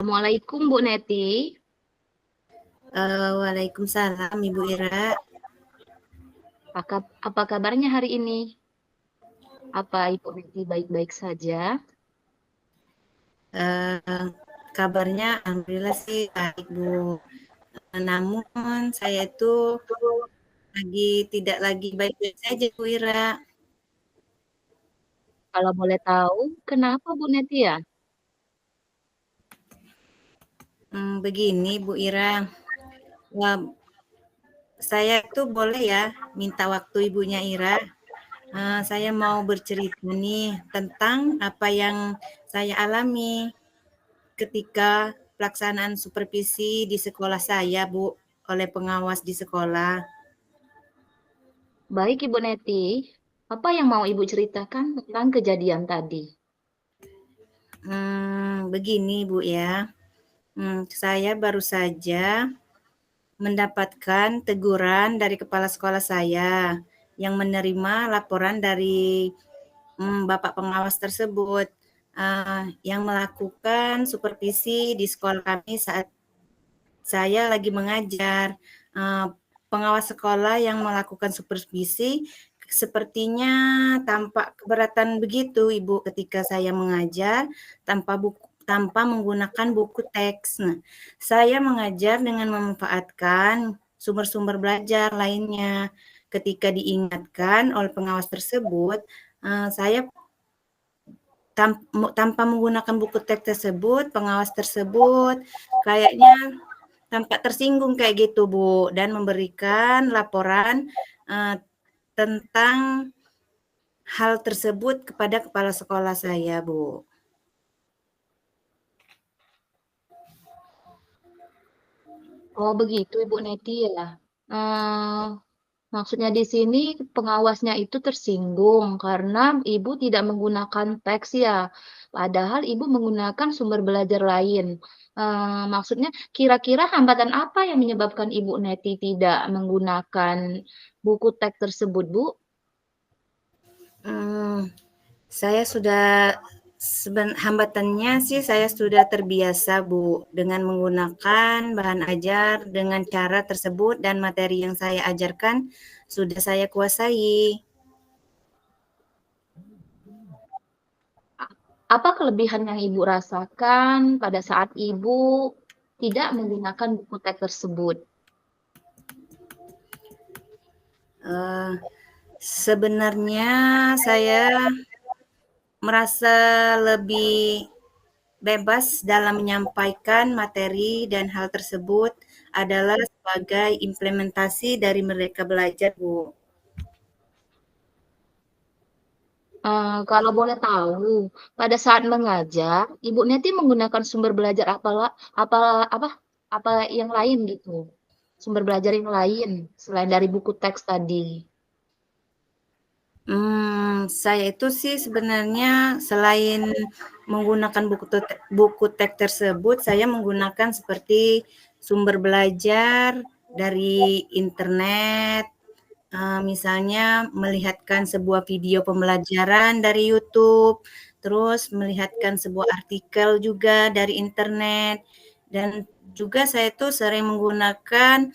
Assalamualaikum Bu Neti. Waalaikumsalam Ibu Ira. Apa kabarnya hari ini? Apa Ibu Neti baik-baik saja? Kabarnya alhamdulillah sih baik Bu. Namun saya itu tidak lagi baik-baik saja Bu Ira. Kalau boleh tahu, kenapa Bu Neti ya? Begini Bu Ira, wah, saya itu boleh ya minta waktu Ibunya Ira. Saya mau bercerita nih tentang apa yang saya alami ketika pelaksanaan supervisi di sekolah saya, Bu, oleh pengawas di sekolah. Baik Ibu Neti, apa yang mau Ibu ceritakan tentang kejadian tadi? Begini Bu ya, saya baru saja mendapatkan teguran dari kepala sekolah saya yang menerima laporan dari Bapak pengawas tersebut yang melakukan supervisi di sekolah kami saat saya lagi mengajar. Pengawas sekolah yang melakukan supervisi sepertinya tampak keberatan begitu Ibu ketika saya mengajar tanpa menggunakan buku teks. Nah, saya mengajar dengan memanfaatkan sumber-sumber belajar lainnya. Ketika diingatkan oleh pengawas tersebut, saya tanpa menggunakan buku teks tersebut, pengawas tersebut kayaknya tampak tersinggung kayak gitu, Bu, dan memberikan laporan tentang hal tersebut kepada kepala sekolah saya, Bu. Oh begitu Ibu Neti ya. Eh, Maksudnya di sini pengawasnya itu tersinggung karena Ibu tidak menggunakan teks ya. Padahal Ibu menggunakan sumber belajar lain. Maksudnya kira-kira hambatan apa yang menyebabkan Ibu Neti tidak menggunakan buku teks tersebut, Bu? Hmm, saya sudah hambatannya sih saya sudah terbiasa, Bu, dengan menggunakan bahan ajar dengan cara tersebut dan materi yang saya ajarkan sudah saya kuasai. Apa kelebihan yang Ibu rasakan pada saat Ibu tidak menggunakan buku teks tersebut? Uh, Sebenarnya saya merasa lebih bebas dalam menyampaikan materi dan hal tersebut adalah sebagai implementasi dari mereka belajar, Bu. Kalau boleh tahu, pada saat mengajar, Ibu Neti menggunakan sumber belajar apa apa apa yang lain gitu? Sumber belajar yang lain selain dari buku teks tadi. Saya itu sih sebenarnya selain menggunakan buku teks tersebut, saya menggunakan seperti sumber belajar dari internet, misalnya melihatkan sebuah video pembelajaran dari YouTube, terus melihatkan sebuah artikel juga dari internet, dan juga saya tuh sering menggunakan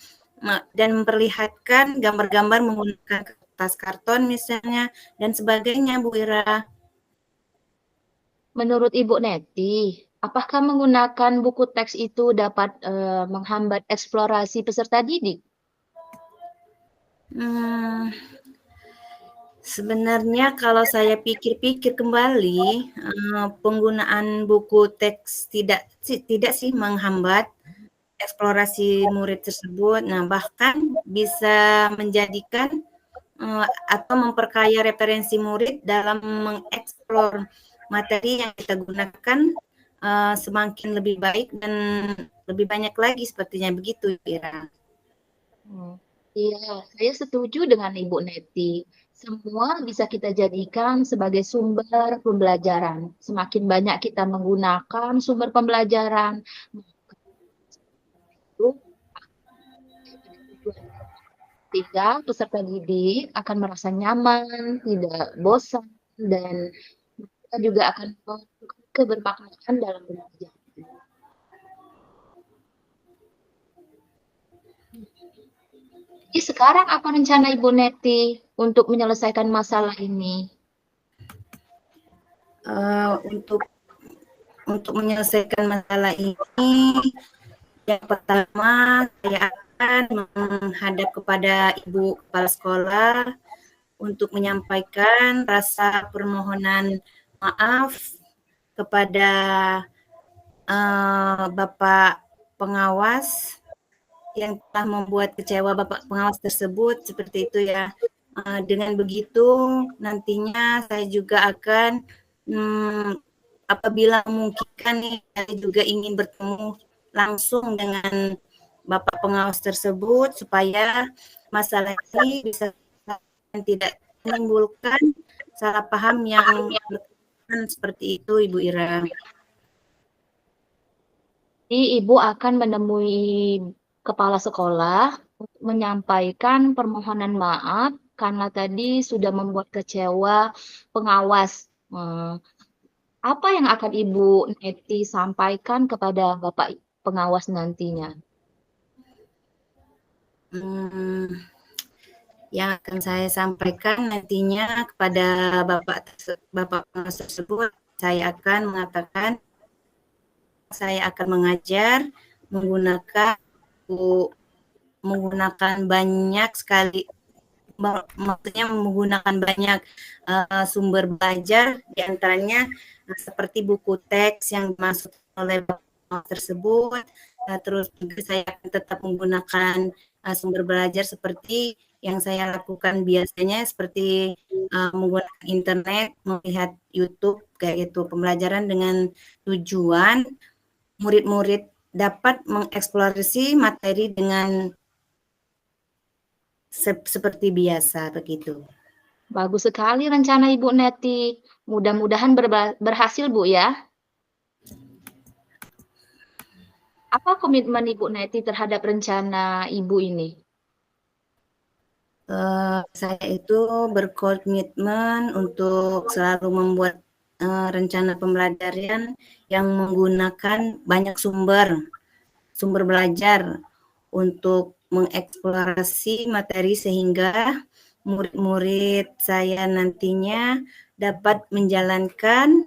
dan memperlihatkan gambar-gambar menggunakan kertas karton misalnya dan sebagainya, Bu Ira. Menurut Ibu Neti, apakah menggunakan buku teks itu dapat menghambat eksplorasi peserta didik? Hmm, Sebenarnya kalau saya pikir-pikir kembali, penggunaan buku teks tidak sih menghambat eksplorasi murid tersebut. Nah, bahkan bisa menjadikan atau memperkaya referensi murid dalam mengeksplor materi yang kita gunakan semakin lebih baik dan lebih banyak lagi sepertinya begitu, Ira. Hmm. Iya, saya setuju dengan Ibu Neti. Semua bisa kita jadikan sebagai sumber pembelajaran. Semakin banyak kita menggunakan sumber pembelajaran, itu sehingga peserta didik akan merasa nyaman, tidak bosan, dan kita juga akan kebermaknaan dalam belajar. Sekarang apa rencana Ibu Neti untuk menyelesaikan masalah ini? Untuk menyelesaikan masalah ini, yang pertama saya akan menghadap kepada Ibu Kepala Sekolah untuk menyampaikan rasa permohonan maaf kepada Bapak pengawas yang telah membuat kecewa Bapak pengawas tersebut, seperti itu ya. Dengan begitu nantinya saya juga akan apabila memungkinkan nih, saya juga ingin bertemu langsung dengan Bapak pengawas tersebut supaya masalah ini bisa tidak menimbulkan salah paham yang berkaitan seperti itu, Ibu Ira. Jadi Ibu akan menemui kepala sekolah untuk menyampaikan permohonan maaf karena tadi sudah membuat kecewa pengawas. Apa yang akan Ibu Neti sampaikan kepada Bapak pengawas nantinya? Yang akan saya sampaikan nantinya kepada Bapak pengawas tersebut, saya akan mengatakan saya akan mengajar menggunakan banyak sekali, maksudnya menggunakan banyak sumber belajar, diantaranya seperti buku teks yang dimaksud oleh Bapak tersebut. Terus juga saya akan tetap menggunakan sumber belajar seperti yang saya lakukan biasanya, seperti menggunakan internet, melihat YouTube, kayak gitu, pembelajaran dengan tujuan murid-murid dapat mengeksplorasi materi dengan seperti biasa, begitu. Bagus sekali rencana Ibu Neti. Mudah-mudahan berhasil, Bu, ya. Apa komitmen Ibu Neti terhadap rencana Ibu ini? Saya itu berkomitmen untuk selalu membuat rencana pembelajaran yang menggunakan banyak sumber belajar untuk mengeksplorasi materi sehingga murid-murid saya nantinya dapat menjalankan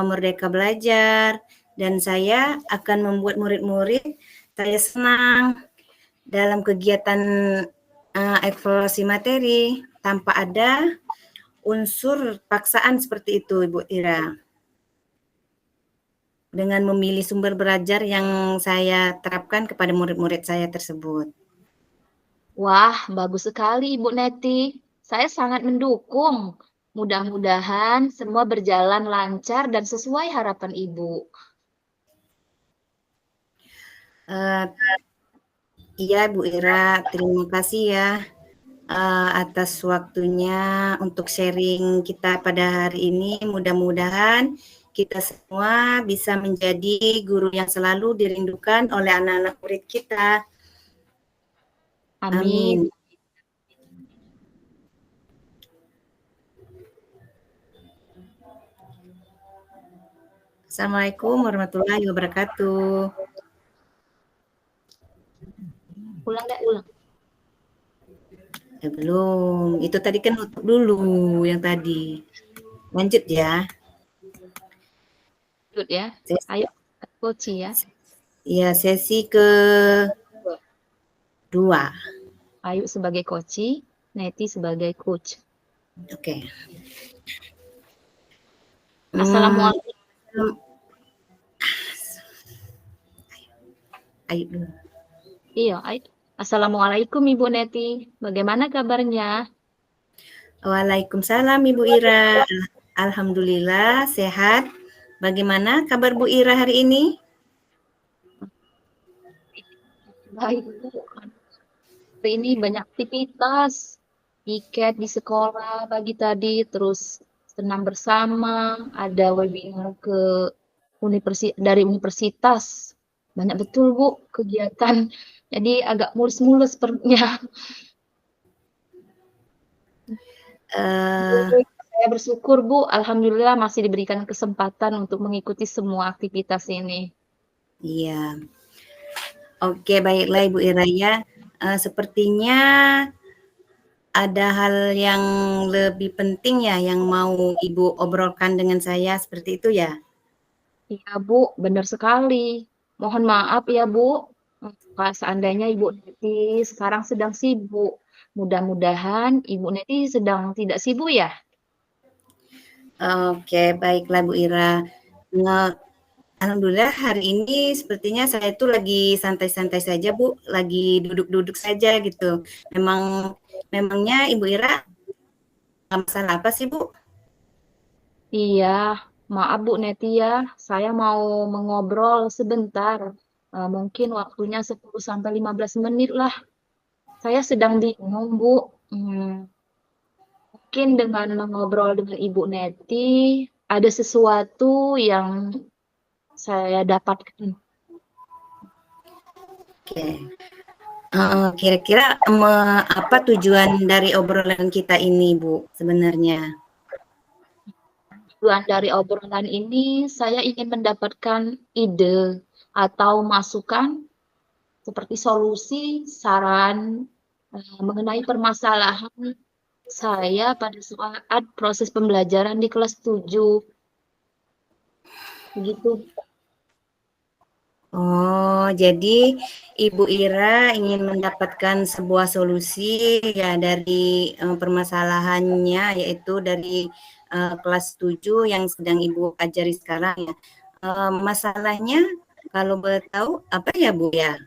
Merdeka Belajar, dan saya akan membuat murid-murid saya senang dalam kegiatan eksplorasi materi tanpa ada unsur paksaan seperti itu, Ibu Ira. Dengan memilih sumber belajar yang saya terapkan kepada murid-murid saya tersebut. Wah, bagus sekali Ibu Neti. Saya sangat mendukung. Mudah-mudahan semua berjalan lancar dan sesuai harapan Ibu. Iya, Bu Ira, terima kasih ya atas waktunya untuk sharing kita pada hari ini. Mudah-mudahan kita semua bisa menjadi guru yang selalu dirindukan oleh anak-anak murid kita. Amin. Amin. Assalamualaikum warahmatullahi wabarakatuh. Ulang deh, ulang. Belum, itu tadi kan nutup dulu yang tadi. Lanjut ya. Lanjut ya. Ayo, Coach ya. Iya, sesi ke 2. Ayu sebagai coach, Neti sebagai coach. Oke. Assalamualaikum. Ayo dulu. Iya, Assalamualaikum Ibu Neti. Bagaimana kabarnya? Waalaikumsalam Ibu Ira. Alhamdulillah sehat. Bagaimana kabar Bu Ira hari ini? Baik, Bu. Hari ini banyak aktivitas. Piket di sekolah pagi tadi, terus senam bersama, ada webinar dari universitas. Banyak betul, Bu, kegiatan. Jadi agak mulus-mulus perutnya. Saya bersyukur, Bu. Alhamdulillah masih diberikan kesempatan untuk mengikuti semua aktivitas ini. Iya. Oke, baiklah Ibu Ira ya. sepertinya ada hal yang lebih penting ya yang mau Ibu obrolkan dengan saya, seperti itu ya? Iya, Bu, benar sekali. Mohon maaf ya, Bu. Seandainya Ibu Neti sekarang sedang sibuk. Mudah-mudahan Ibu Neti sedang tidak sibuk ya. Oke, baiklah Bu Ira. Nah, alhamdulillah hari ini sepertinya saya itu lagi santai-santai saja Bu, lagi duduk-duduk saja gitu. Memangnya Ibu Ira masalah apa sih Bu? Iya, maaf Bu Neti ya. Saya mau mengobrol sebentar. Mungkin waktunya 10 sampai 15 menit lah. Saya sedang bingung, Bu. Mungkin dengan mengobrol dengan Ibu Neti, ada sesuatu yang saya dapatkan. Oke. Kira-kira apa tujuan dari obrolan kita ini Bu sebenarnya? Tujuan dari obrolan ini, saya ingin mendapatkan ide atau masukan seperti solusi, saran mengenai permasalahan saya pada saat proses pembelajaran di kelas 7. Begitu. Oh, jadi Ibu Ira ingin mendapatkan sebuah solusi ya dari permasalahannya, yaitu dari kelas 7 yang sedang Ibu ajari sekarang ya. Masalahnya kalau boleh tahu apa ya Bu ya?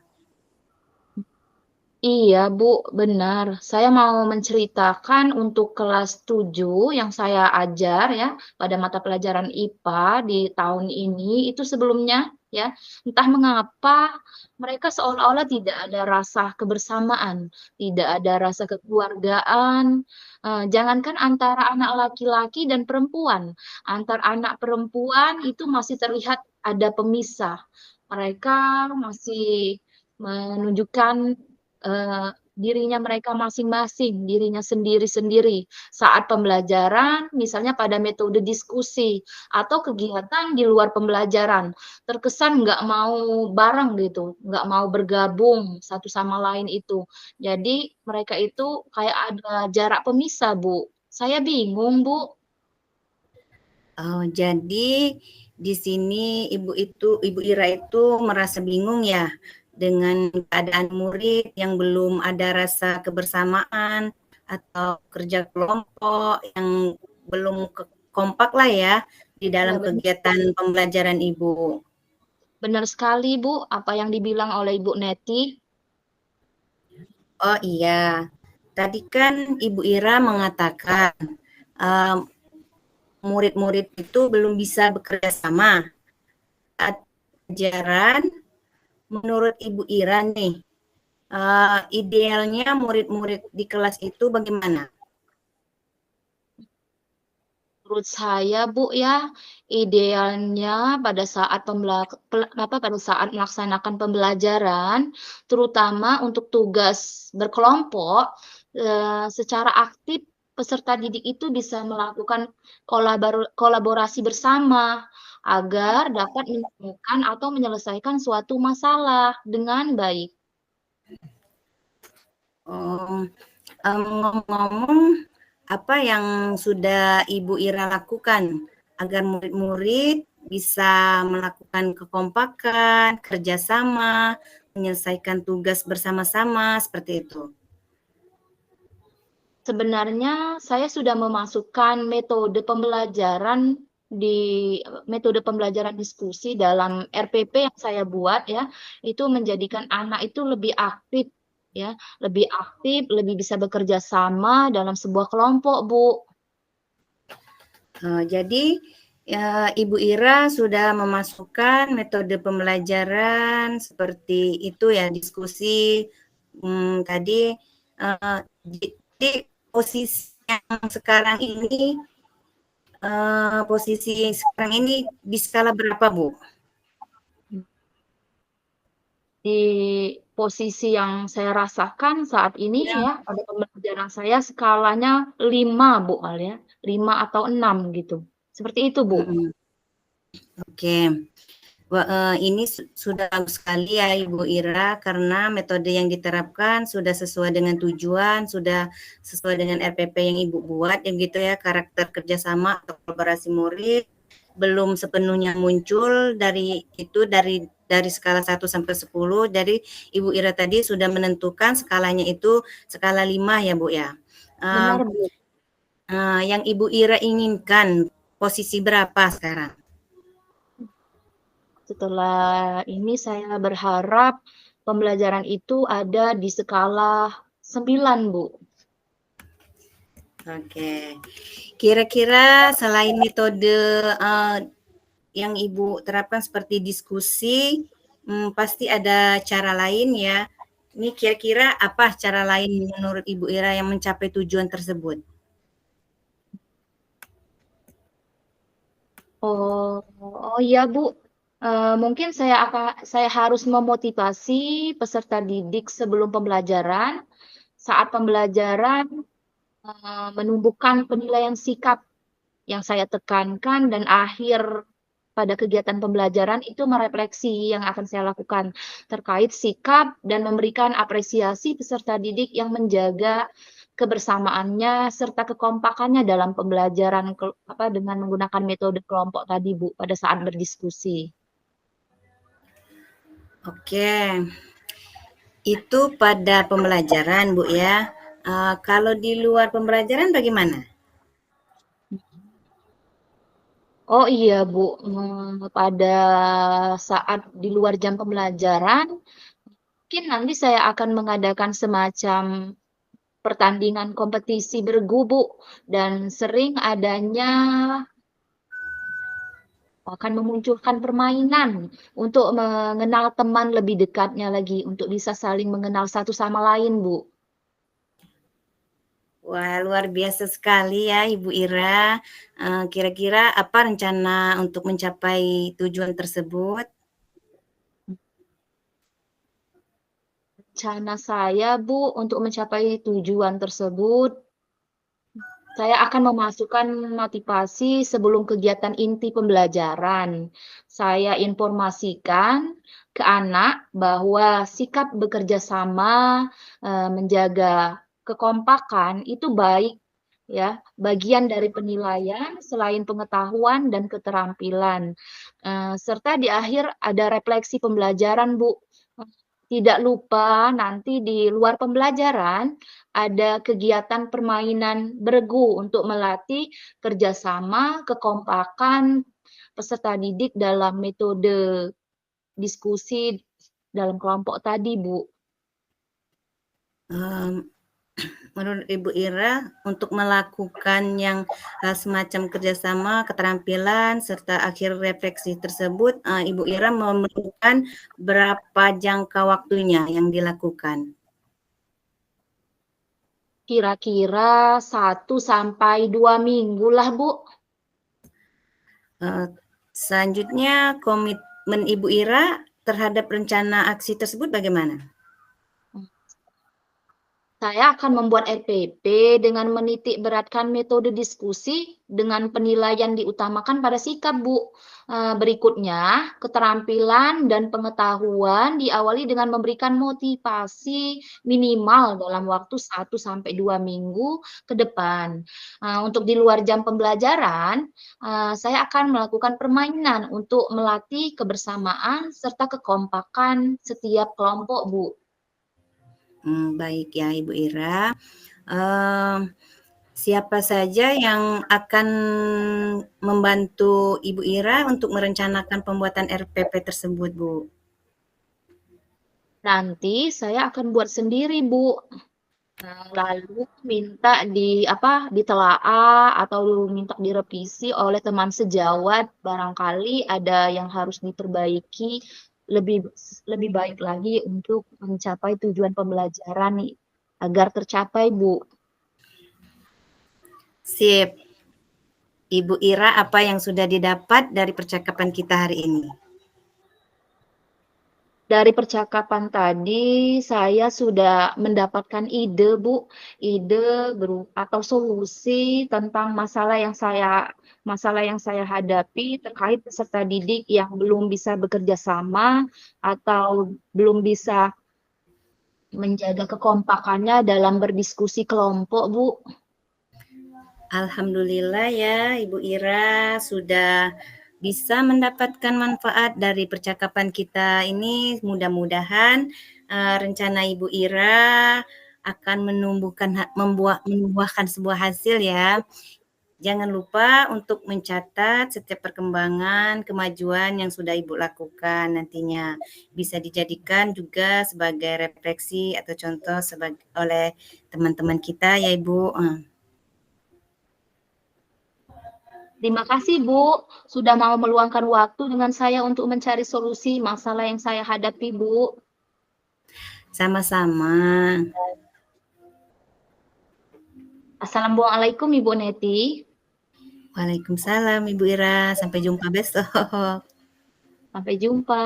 Iya, Bu, benar. Saya mau menceritakan untuk kelas 7 yang saya ajar ya pada mata pelajaran IPA di tahun ini itu sebelumnya ya. Entah mengapa mereka seolah-olah tidak ada rasa kebersamaan, tidak ada rasa kekeluargaan. Jangankan antara anak laki-laki dan perempuan, antar anak perempuan itu masih terlihat ada pemisah. Mereka masih menunjukkan dirinya mereka masing-masing, dirinya sendiri-sendiri saat pembelajaran, misalnya pada metode diskusi atau kegiatan di luar pembelajaran, terkesan nggak mau bareng gitu, nggak mau bergabung satu sama lain itu. Jadi mereka itu kayak ada jarak pemisah, Bu. Saya bingung, Bu. Oh, jadi di sini Ibu Ira itu merasa bingung ya dengan keadaan murid yang belum ada rasa kebersamaan atau kerja kelompok yang belum kompak lah ya di Ya, dalam benar. kegiatan pembelajaran Ibu. Benar sekali, Bu, apa yang dibilang oleh Ibu Neti. Oh iya, tadi kan Ibu Ira mengatakan um, murid-murid itu belum bisa bekerja sama saat pelajaran. Menurut Ibu Ira nih, idealnya murid-murid di kelas itu bagaimana? Menurut saya, Bu, ya, idealnya pada saat pada saat melaksanakan pembelajaran, terutama untuk tugas berkelompok, secara aktif peserta didik itu bisa melakukan kolaborasi bersama agar dapat menemukan atau menyelesaikan suatu masalah dengan baik. Oh, ngomong-ngomong, apa yang sudah Ibu Ira lakukan agar murid-murid bisa melakukan kekompakan, kerjasama, menyelesaikan tugas bersama-sama seperti itu? Sebenarnya saya sudah memasukkan metode pembelajaran diskusi dalam RPP yang saya buat ya, itu menjadikan anak itu lebih aktif ya, lebih bisa bekerja sama dalam sebuah kelompok, Bu. Jadi Ibu Ira sudah memasukkan metode pembelajaran seperti itu ya, diskusi tadi. Jadi posisi yang sekarang ini posisi sekarang ini di skala berapa Bu? Di posisi yang saya rasakan saat ini ya, pada pembelajaran saya skalanya 5, Bu, kali ya. 5 atau 6 gitu. Seperti itu, Bu. Oke. Ini sudah bagus sekali ya Ibu Ira, karena metode yang diterapkan sudah sesuai dengan tujuan, sudah sesuai dengan RPP yang Ibu buat, yang gitu ya, karakter kerjasama atau kolaborasi murid belum sepenuhnya muncul dari skala 1 sampai 10. Jadi Ibu Ira tadi sudah menentukan skalanya itu skala 5 ya Bu ya. Benar, Bu. Yang Ibu Ira inginkan posisi berapa sekarang? Setelah ini saya berharap pembelajaran itu ada di skala 9, Bu. Oke. Kira-kira selain metode yang Ibu terapkan seperti diskusi, pasti ada cara lain ya. Ini kira-kira apa cara lain menurut Ibu Ira yang mencapai tujuan tersebut? Oh iya Bu, mungkin saya harus memotivasi peserta didik sebelum pembelajaran, saat pembelajaran menumbuhkan penilaian sikap yang saya tekankan, dan akhir pada kegiatan pembelajaran itu merefleksi yang akan saya lakukan terkait sikap dan memberikan apresiasi peserta didik yang menjaga kebersamaannya serta kekompakannya dalam pembelajaran dengan menggunakan metode kelompok tadi Bu pada saat berdiskusi. Oke, itu pada pembelajaran Bu ya. Kalau di luar pembelajaran bagaimana? Oh iya Bu, pada saat di luar jam pembelajaran, mungkin nanti saya akan mengadakan semacam pertandingan kompetisi bergu, Bu, dan sering adanya akan memunculkan permainan untuk mengenal teman lebih dekatnya lagi, untuk bisa saling mengenal satu sama lain, Bu. Wah, luar biasa sekali ya Ibu Ira. Kira-kira apa rencana untuk mencapai tujuan tersebut? Rencana saya, Bu, untuk mencapai tujuan tersebut, saya akan memasukkan motivasi sebelum kegiatan inti pembelajaran. Saya informasikan ke anak bahwa sikap bekerja sama, menjaga kekompakan itu baik ya, bagian dari penilaian selain pengetahuan dan keterampilan. Serta di akhir ada refleksi pembelajaran, Bu. Tidak lupa nanti di luar pembelajaran ada kegiatan permainan bergu untuk melatih kerjasama, kekompakan peserta didik dalam metode diskusi dalam kelompok tadi, Bu. Menurut Ibu Ira, untuk melakukan yang semacam kerjasama, keterampilan, serta akhir refleksi tersebut, Ibu Ira memerlukan berapa jangka waktunya yang dilakukan? Kira-kira 1 sampai 2 minggu lah, Bu. Selanjutnya, komitmen Ibu Ira terhadap rencana aksi tersebut bagaimana? Saya akan membuat RPP dengan menitik beratkan metode diskusi dengan penilaian diutamakan pada sikap, Bu. Berikutnya, keterampilan dan pengetahuan diawali dengan memberikan motivasi minimal dalam waktu 1 sampai 2 minggu ke depan. Untuk di luar jam pembelajaran, saya akan melakukan permainan untuk melatih kebersamaan serta kekompakan setiap kelompok, Bu. Baik ya Ibu Ira. Siapa saja yang akan membantu Ibu Ira untuk merencanakan pembuatan RPP tersebut, Bu? Nanti saya akan buat sendiri, Bu. Lalu minta ditelaah atau minta direvisi oleh teman sejawat, barangkali ada yang harus diperbaiki lebih lebih baik lagi untuk mencapai tujuan pembelajaran nih, agar tercapai, Bu. Sip. Ibu Ira, apa yang sudah didapat dari percakapan kita hari ini? Dari percakapan tadi, saya sudah mendapatkan ide, Bu. Ide atau solusi tentang masalah yang saya hadapi terkait peserta didik yang belum bisa bekerja sama atau belum bisa menjaga kekompakannya dalam berdiskusi kelompok, Bu. Alhamdulillah ya Ibu Ira sudah bisa mendapatkan manfaat dari percakapan kita ini. Mudah-mudahan rencana Ibu Ira akan membuahkan sebuah hasil ya. Jangan lupa untuk mencatat setiap perkembangan, kemajuan yang sudah Ibu lakukan nantinya. Bisa dijadikan juga sebagai refleksi atau contoh oleh teman-teman kita ya Ibu. Terima kasih, Bu, sudah mau meluangkan waktu dengan saya untuk mencari solusi masalah yang saya hadapi, Bu. Sama-sama. Assalamualaikum, Ibu Neti. Waalaikumsalam Ibu Ira, sampai jumpa besok. Sampai jumpa.